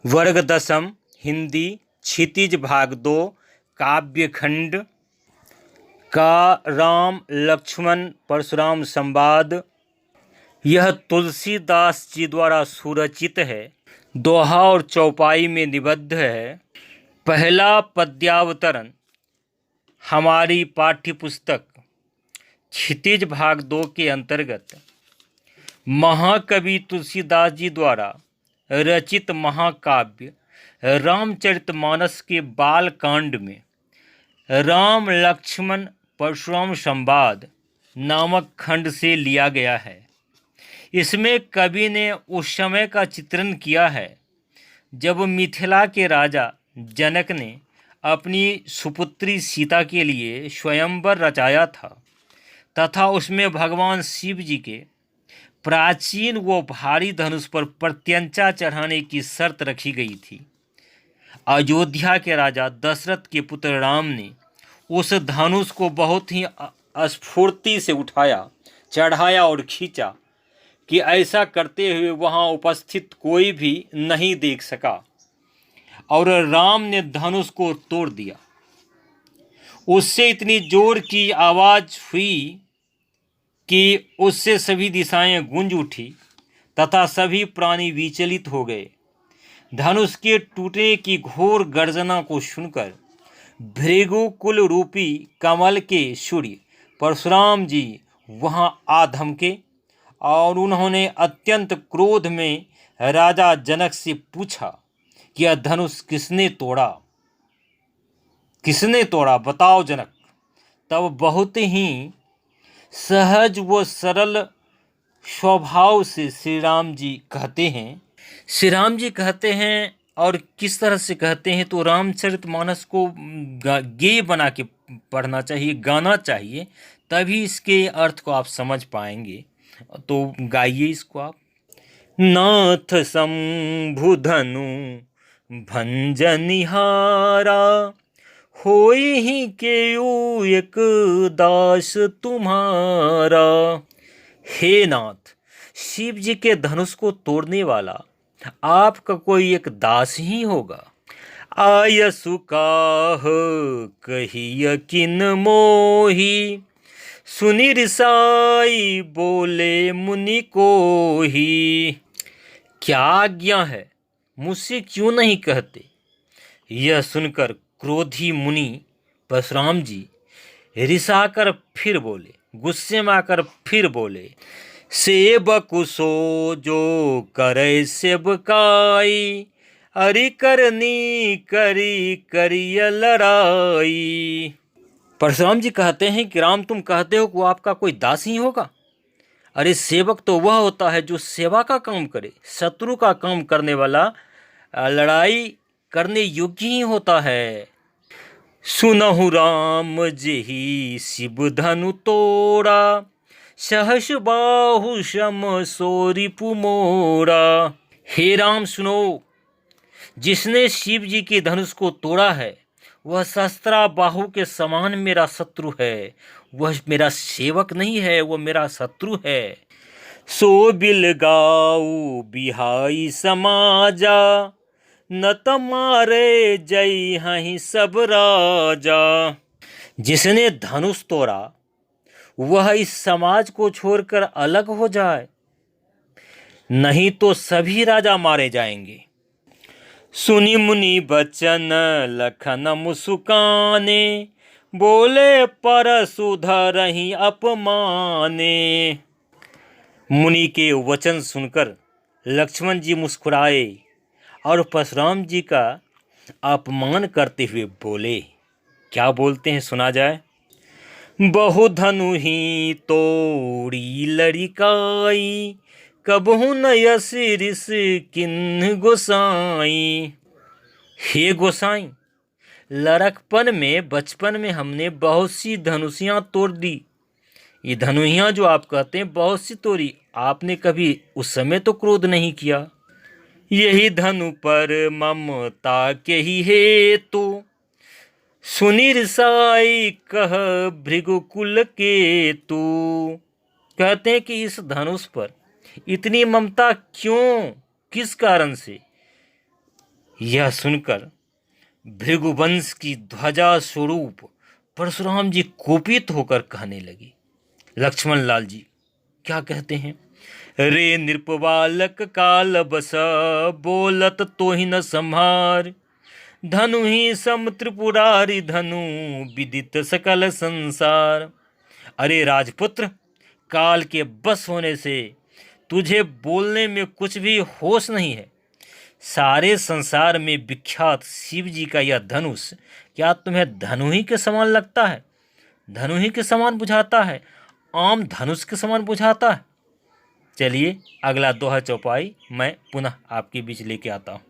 वर्ग दसम हिंदी क्षितिज भाग 2 काव्यखंड का राम लक्ष्मण परशुराम संवाद। यह तुलसीदास जी द्वारा सुरचित है, दोहा और चौपाई में निबद्ध है। पहला पद्यावतरण हमारी पाठ्यपुस्तक क्षितिज भाग 2 के अंतर्गत महाकवि तुलसीदास जी द्वारा रचित महाकाव्य रामचरितमानस के बाल कांड में राम लक्ष्मण परशुराम संवाद नामक खंड से लिया गया है। इसमें कवि ने उस समय का चित्रण किया है जब मिथिला के राजा जनक ने अपनी सुपुत्री सीता के लिए स्वयंवर रचाया था तथा उसमें भगवान शिव जी के प्राचीन व भारी धनुष पर प्रत्यंचा चढ़ाने की शर्त रखी गई थी। अयोध्या के राजा दशरथ के पुत्र राम ने उस धनुष को बहुत ही स्फूर्ति से उठाया, चढ़ाया और खींचा कि ऐसा करते हुए वहां उपस्थित कोई भी नहीं देख सका और राम ने धनुष को तोड़ दिया। उससे इतनी जोर की आवाज़ हुई कि उससे सभी दिशाएं गूंज उठी तथा सभी प्राणी विचलित हो गए। धनुष के टूटने की घोर गर्जना को सुनकर भृगुकुल रूपी कमल के सूर्य परशुराम जी वहां आ धमके और उन्होंने अत्यंत क्रोध में राजा जनक से पूछा कि यह धनुष किसने तोड़ा बताओ जनक। तब बहुत ही सहज व सरल स्वभाव से श्री राम जी कहते हैं और किस तरह से कहते हैं तो रामचरितमानस को गेय बना के पढ़ना चाहिए, गाना चाहिए, तभी इसके अर्थ को आप समझ पाएंगे। तो गाइए इसको आप। नाथ शंभु धनु भंजनिहारा होई ही केऊ एक दास तुम्हारा। हे नाथ, शिव जी के धनुष को तोड़ने वाला आपका कोई एक दास ही होगा। आयसु काह कहिय किन मोही सुनि रिसाई बोले मुनि को ही। क्या आज्ञा है, मुझसे क्यों नहीं कहते। यह सुनकर क्रोधी मुनि परशुराम जी रिसाकर फिर बोले, गुस्से में आकर फिर बोले, सेवकु सो जो करे सेवकाई अरि करनी करी करिय लड़ाई। परशुराम जी कहते हैं कि राम, तुम कहते हो कि वो आपका कोई दास ही होगा। अरे सेवक तो वह होता है जो सेवा का काम करे, शत्रु का काम करने वाला लड़ाई करने योग्य ही होता है। सुनहु राम जेहि शिव धनु तोड़ा सहस बाहु सम सोरी पुमोड़ा। हे राम सुनो, जिसने शिव जी के धनुष को तोड़ा है वह शस्त्रा बाहु के समान मेरा शत्रु है। वह मेरा सेवक नहीं है, वह मेरा शत्रु है। सो बिल गाऊ बिहाई समाजा न तमारे जय हहीं सब राजा। जिसने धनुष तोड़ा वह इस समाज को छोड़कर अलग हो जाए, नहीं तो सभी राजा मारे जाएंगे। सुनि मुनि बचन लखन मुस्काने बोले परसु धरहि अपमाने। मुनि के वचन सुनकर लक्ष्मण जी मुस्कुराए और परशुराम जी का अपमान करते हुए बोले। क्या बोलते हैं, सुना जाए। बहुधनु ही तोड़ी लड़िकाई कबहु न यसिरिस किन्ह गोसाई। हे गोसाई, लड़कपन में बचपन में हमने बहुत सी धनुषियाँ तोड़ दी। ये धनुषियाँ जो आप कहते हैं बहुत सी तोड़ी, आपने कभी उस समय तो क्रोध नहीं किया। यही धनु पर ममता के ही हेतु सुनि रिसाई कह भृगुकुल के तू। कहते हैं कि इस धनुष पर इतनी ममता क्यों, किस कारण से। यह सुनकर भृगुवंश की ध्वजा स्वरूप परशुराम जी कुपित होकर कहने लगी। लक्ष्मण लाल जी क्या कहते हैं? रे नृपबालक काल बस, बोलत तो ही न संहार। धनु ही सम त्रिपुरारी धनु, विदित सकल संसार। अरे राजपुत्र, काल के बस होने से तुझे बोलने में कुछ भी होश नहीं है। सारे संसार में विख्यात शिव जी का यह धनुष क्या तुम्हें धनु ही के समान लगता है? धनु ही के समान बुझाता है? आम धनुष के समान बुझाता है? चलिए अगला दोहा चौपाई मैं पुनः आपके बीच लेके आता हूँ।